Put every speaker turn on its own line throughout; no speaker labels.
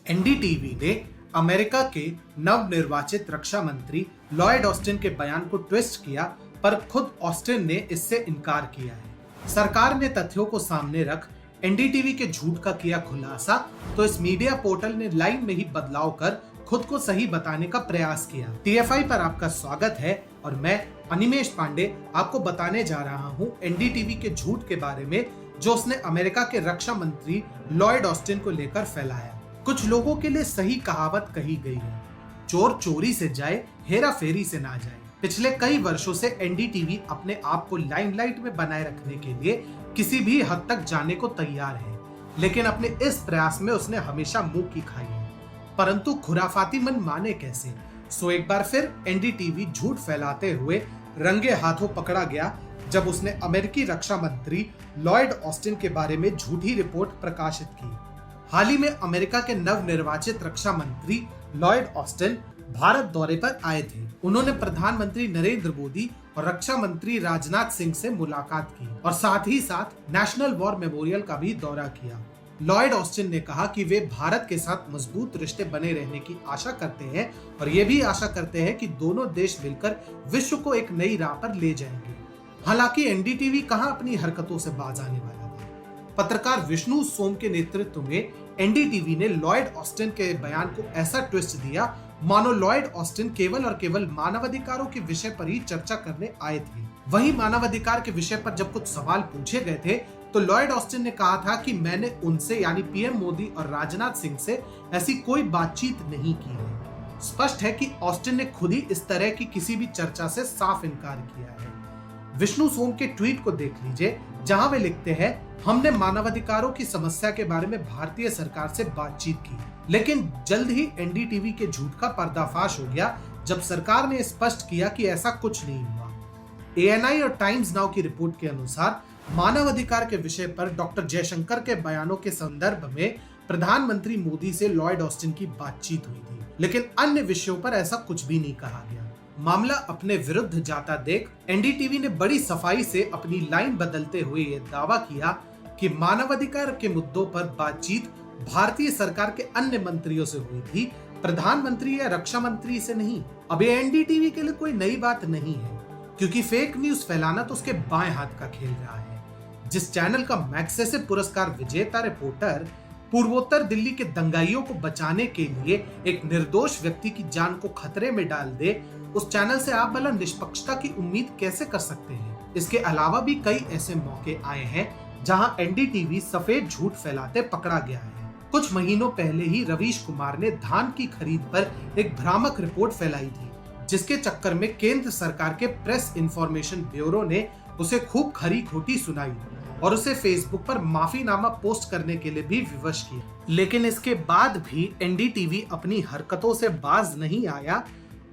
NDTV ने America के नवनिर्वाचित रक्षा मंत्री लॉयड ऑस्टिन के बयान को ट्विस्ट किया, पर खुद ऑस्टिन ने इससे इनकार किया है। सरकार ने तथ्यों को सामने रख एनडीटीवी के झूठ का किया खुलासा, तो इस मीडिया पोर्टल ने लाइन में ही बदलाव कर खुद को सही बताने का प्रयास किया। टीएफआई पर आपका स्वागत है और मैं अनिमेश पांडे आपको बताने जा रहा हूँ एनडीटीवी के झूठ के बारे में, जो उसने अमेरिका के रक्षा मंत्री लॉयड ऑस्टिन को लेकर फैलाया। कुछ लोगों के लिए सही कहावत कही गई है, चोर चोरी से जाए, हेरा फेरी से ना जाए। पिछले कई वर्षों से एनडीटीवी अपने आप को लाइमलाइट में बनाए रखने के लिए किसी भी हद तक जाने को तैयार है, लेकिन अपने इस प्रयास में उसने हमेशा मुंह की खाई है। परंतु खुराफाती मन माने कैसे? सो एक बार फिर एनडीटीवी झूठ फैलाते हुए रंगे हाथों पकड़ा गया, जब उसने अमेरिकी रक्षा मंत्री लॉयड ऑस्टिन के बारे में झूठी रिपोर्ट प्रकाशित की। हाल ही में अमेरिका के नवनिर्वाचित रक्षा मंत्री लॉयड ऑस्टिन भारत दौरे पर आए थे। उन्होंने प्रधानमंत्री नरेंद्र मोदी और रक्षा मंत्री राजनाथ सिंह से मुलाकात की और साथ ही साथ नेशनल वॉर मेमोरियल का भी दौरा किया। लॉयड ऑस्टिन ने कहा कि वे भारत के साथ मजबूत रिश्ते बने रहने की आशा करते हैं और ये भी आशा करते हैं कि दोनों देश मिलकर विश्व को एक नई राह पर ले जाएंगे। हालांकि एनडीटीवी कहां अपनी हरकतों से बाज आने वाला था। पत्रकार विष्णु सोम के नेतृत्व में एनडीटीवी ने लॉयड ऑस्टिन के बयान को ऐसा ट्विस्ट दिया मानो लॉयड ऑस्टिन केवल और केवल मानवाधिकारों के विषय पर ही चर्चा करने आए थे। वहीं मानवाधिकार के विषय पर जब कुछ सवाल पूछे गए थे, तो लॉयड ऑस्टिन ने कहा था कि मैंने उनसे यानी पीएम मोदी और राजनाथ सिंह से ऐसी कोई बातचीत नहीं की है। स्पष्ट है कि ऑस्टिन ने खुद ही इस तरह की किसी भी चर्चा से साफ इनकार किया है। विष्णु सोम के ट्वीट को देख लीजिए, जहां वे लिखते हैं, हमने मानवाधिकारों की समस्या के बारे में भारतीय सरकार से बातचीत की, लेकिन जल्द ही एनडीटीवी के झूठ का पर्दाफाश हो गया जब सरकार ने स्पष्ट किया कि ऐसा कुछ नहीं हुआ। एएनआई और टाइम्स नाउ की रिपोर्ट के अनुसार मानवाधिकार के विषय पर डॉक्टर जयशंकर के बयानों के संदर्भ में प्रधानमंत्री मोदी से लॉयड ऑस्टिन की बातचीत हुई थी, लेकिन अन्य विषयों पर ऐसा कुछ भी नहीं कहा गया। मामला अपने विरुद्ध जाता देख एनडीटीवी ने बड़ी सफाई से अपनी लाइन बदलते हुए यह दावा किया कि मानवाधिकार के मुद्दों पर बातचीत भारतीय सरकार के अन्य मंत्रियों से हुई थी, प्रधानमंत्री या रक्षा मंत्री से नहीं। अब ये एनडीटीवी के लिए कोई नई बात नहीं है, क्योंकि फेक न्यूज फैलाना तो उसके बाएं हाथ का खेल रहा है। जिस चैनल का मैग्सेसे पुरस्कार विजेता रिपोर्टर पूर्वोत्तर दिल्ली के दंगाइयों को बचाने के लिए एक निर्दोष व्यक्ति की जान को खतरे में डाल दे, उस चैनल से आप भला निष्पक्षता की उम्मीद कैसे कर सकते हैं? इसके अलावा भी कई ऐसे मौके आए हैं जहां एनडीटीवी सफेद झूठ फैलाते पकड़ा गया है। कुछ महीनों पहले ही रवीश कुमार ने धान की खरीद पर एक भ्रामक रिपोर्ट फैलाई थी, जिसके चक्कर में केंद्र सरकार के प्रेस इंफॉर्मेशन ब्यूरो ने उसे खूब खरी खोटी सुनाई और उसे फेसबुक पर माफीनामा पोस्ट करने के लिए भी विवश किया। लेकिन इसके बाद भी एनडीटीवी अपनी हरकतों से बाज नहीं आया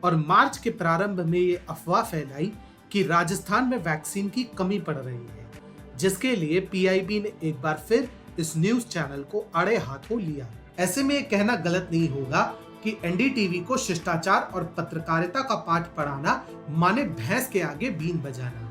और मार्च के प्रारंभ में ये अफवाह फैलाई कि राजस्थान में वैक्सीन की कमी पड़ रही है, जिसके लिए पीआईबी ने एक बार फिर इस न्यूज चैनल को अड़े हाथों लिया। ऐसे में ये कहना गलत नहीं होगा कि एनडीटीवी को शिष्टाचार और पत्रकारिता का पाठ पढ़ाना माने भैंस के आगे बीन बजाना।